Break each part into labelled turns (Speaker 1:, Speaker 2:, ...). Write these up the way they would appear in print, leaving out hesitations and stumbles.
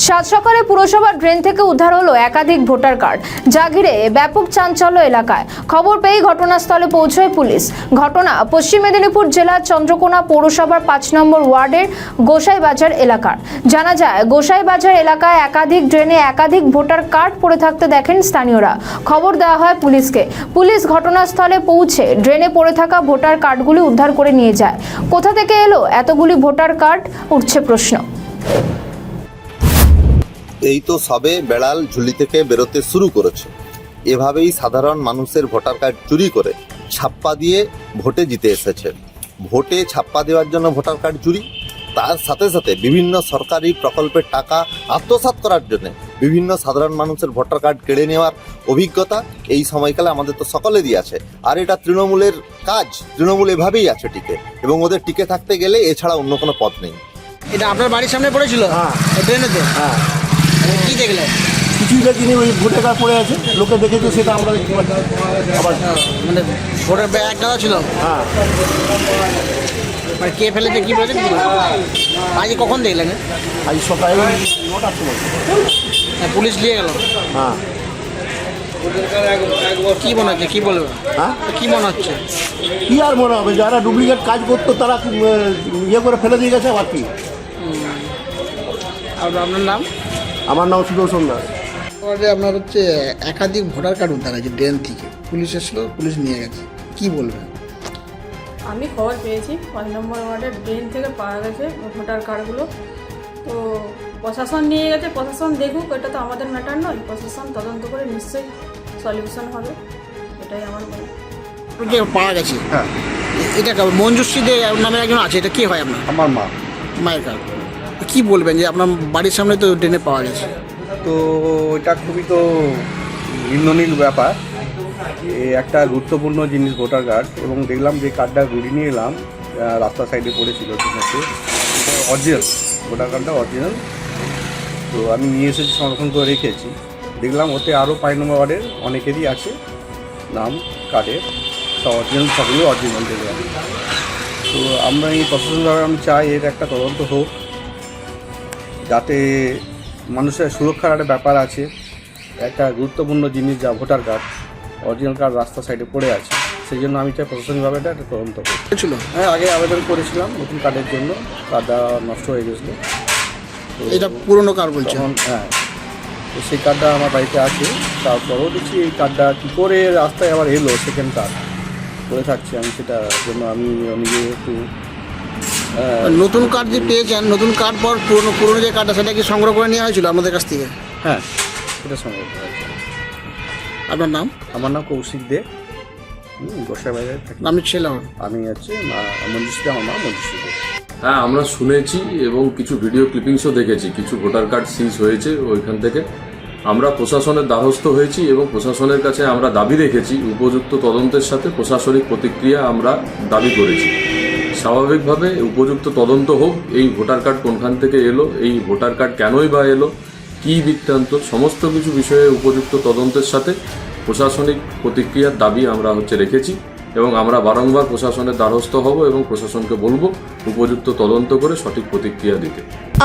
Speaker 1: সাত সকালে পুরসভার ড্রেন থেকে উদ্ধার হলো একাধিক ভোটার কার্ড, যা ঘিরে ব্যাপক চাঞ্চল্য এলাকায়। খবর পেয়ে ঘটনাস্থলে পৌঁছয় পুলিশ। ঘটনা পশ্চিম মেদিনীপুর জেলার চন্দ্রকোনা পৌরসভার ৫ নম্বর ওয়ার্ডের গোসাইবাজার এলাকার। জানা যায়, গোসাইবাজার এলাকায় একাধিক ড্রেনে একাধিক ভোটার কার্ড পড়ে থাকতে দেখেন স্থানীয়রা। খবর দেওয়া হয় পুলিশকে। পুলিশ ঘটনাস্থলে পৌঁছে ড্রেনে পড়ে থাকা ভোটার কার্ডগুলি উদ্ধার করে নিয়ে যায়। কোথা থেকে এলো এতগুলি ভোটার কার্ড, উঠছে প্রশ্ন।
Speaker 2: এই তো সবে বেড়াল ঝুলি থেকে বেরোতে শুরু করেছে। এভাবেই সাধারণ মানুষের ভোটার কার্ড চুরি করে ছাপ্পা দিয়ে ভোটে জিতে এসেছে। ভোটে ছাপ্পা দেওয়ার জন্য ভোটার কার্ড চুরি, তার সাথে সাথে বিভিন্ন সরকারি প্রকল্পের টাকা আত্মসাৎ করার জন্য বিভিন্ন সাধারণ মানুষের ভোটার কার্ড কেড়ে নেওয়ার অভিজ্ঞতা এই সময়কালে আমাদের তো সকলেরই আছে। আর এটা তৃণমূলের কাজ, তৃণমূল এভাবেই আছে টিকে, এবং ওদের টিকে থাকতে গেলে এছাড়া অন্য কোনো পথ নেই।
Speaker 3: এটা আপনার বাড়ির সামনে পড়েছিল?
Speaker 4: হ্যাঁ,
Speaker 3: ট্রেনেতে?
Speaker 4: হ্যাঁ।
Speaker 3: কি দেখলেন?
Speaker 4: কিছুই দেখিনি, ওই ভোটার কার্ড পড়ে আছে, লোকে দেখেছে সেটা আমরা দেখতে পাচ্ছি। আবার
Speaker 3: মানে ভোটের ব্যাগ গাদা ছিল?
Speaker 4: হ্যাঁ,
Speaker 3: মানে কে ফেলেছে কি বলেছে? আজকে কখন দেখলেন?
Speaker 4: আজ সকালে 9টার সময়।
Speaker 3: পুলিশ নিয়ে গেল?
Speaker 4: হ্যাঁ।
Speaker 3: কি মনে হচ্ছে, কি বলবে?
Speaker 4: হ্যাঁ,
Speaker 3: কি মনে হচ্ছে?
Speaker 4: কি আর মনে হবে, যারা ডুপ্লিকেট কাজ করতো তারা ইয়ে করে ফেলে দিয়ে গেছে। আবার কি?
Speaker 3: আর আপনার নাম?
Speaker 4: আমার নাম সুদর্শন দাস।
Speaker 3: আপনার হচ্ছে একাধিক ভোটার কার্ড উদ্ধার হয়েছে ড্রেন থেকে, পুলিশ এসলো, পুলিশ নিয়ে গেছে, কি বলবেন?
Speaker 5: আমি খবর পেয়েছি ৫ নম্বর ওয়ার্ডের ড্রেন থেকে পাওয়া গেছে ভোটার কার্ডগুলো। তো প্রশাসন নিয়ে গেছে, প্রশাসন দেখুক, এটা তো আমাদের ম্যাটার নয়। প্রশাসন তদন্ত করে নিশ্চয়ই সলিউশন হবে, এটাই আমার মনে হয়।
Speaker 3: যে পাওয়া গেছে,
Speaker 4: হ্যাঁ,
Speaker 3: এটা মঞ্জুশ্রী দে নামে একজন আছে, এটা কি হয় আপনার?
Speaker 4: আমার মা।
Speaker 3: মায়ের কার্ড। কি বলবেন যে আপনার বাড়ির সামনে তো ড্রেনে পাওয়া গেছে?
Speaker 6: তো এটা খুবই তো নিন্দনীয় ব্যাপার। একটা গুরুত্বপূর্ণ জিনিস ভোটার কার্ড, এবং দেখলাম যে কার্ডটা ঘুরিয়ে নিয়ে এলাম, রাস্তা সাইডে পড়েছিল, ঠিক আছে, এটা অরিজিনাল ভোটার কার্ডটা অরিজিনাল। তো আমি নিয়ে এসেছি, সংরক্ষণ করে রেখেছি। দেখলাম ওতে আরও ৫ নম্বর ওয়ার্ডের অনেকেরই আছে নাম কার্ডের, সব অরিজিনাল, সবগুলো অরিজিনাল দেখলাম। তো আমরা এই প্রশাসনভাবে আমি চাই এর একটা তদন্ত হোক, যাতে মানুষের সুরক্ষার একটা ব্যাপার আছে। একটা গুরুত্বপূর্ণ জিনিস যা ভোটার কার্ড, অরিজিনাল কার্ড রাস্তা সাইডে পড়ে আছে, সেই জন্য আমি চাই প্রশাসনিকভাবে এটা একটা তদন্ত
Speaker 3: ছিল?
Speaker 6: হ্যাঁ, আগে আবেদন করেছিলাম নতুন কার্ডের জন্য, কার্ডটা নষ্ট হয়ে গেছিলো। তো
Speaker 3: এটা পুরনো কার্ড বলছে?
Speaker 6: তখন হ্যাঁ, তো সেই কার্ডটা আমার বাড়িতে আছে। তারপরেও দেখছি এই কার্ডটা কী করে রাস্তায় আবার এলো, সেকেন্ড কার্ড পড়ে থাকছে। আমি সেটার জন্য আমি নিজে একটু
Speaker 3: নতুন কার্ড যে পেয়েছেন, নতুন কার্ড পর পুরনো যে কার্ডটা, সেটা কি সংগ্রহ করে নেওয়া হয়েছিল আপনাদের কাছ থেকে?
Speaker 6: হ্যাঁ, সেটা সংগ্রহ করা হয়েছে।
Speaker 3: আপনার নাম?
Speaker 6: আমার নাম কৌশিক দে, গোসাইবাজারে থাকি।
Speaker 3: আমি ছিলাম।
Speaker 6: আমি হচ্ছে মঞ্জুশ্রী, আমার মা মঞ্জুশ্রী দে।
Speaker 7: হ্যাঁ, আমরা শুনেছি এবং কিছু ভিডিও ক্লিপিংসও দেখেছি, কিছু ভোটার কার্ড সিজ হয়েছে ওইখান থেকে। আমরা প্রশাসনের দ্বারস্থ হয়েছি এবং প্রশাসনের কাছে আমরা দাবি রেখেছি, উপযুক্ত তদন্তের সাথে প্রশাসনিক প্রতিক্রিয়া আমরা দাবি করেছি। স্বাভাবিকভাবে উপযুক্ত তদন্ত হোক, এই ভোটার কার্ড কোনখান থেকে এলো, এই ভোটার কার্ড কেনই বা এলো, কী বৃত্তান্ত, সমস্ত কিছু বিষয়ে উপযুক্ত তদন্তের সাথে প্রশাসনিক প্রতিক্রিয়ার দাবি আমরা রেখেছি, এবং আমরা বারংবার প্রশাসনের দ্বারস্থ হব এবং প্রশাসনকে বলবো উপযুক্ত তদন্ত করে সঠিক প্রতিক্রিয়া দিতে।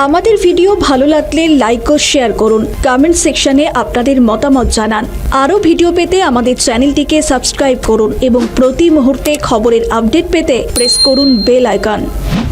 Speaker 8: আমাদের ভিডিও ভালো লাগলে লাইক ও শেয়ার করুন, কমেন্ট সেকশনে আপনাদের মতামত জানান। আরও ভিডিও পেতে আমাদের চ্যানেলটিকে সাবস্ক্রাইব করুন এবং প্রতি মুহূর্তে খবরের আপডেট পেতে প্রেস করুন বেল আইকন।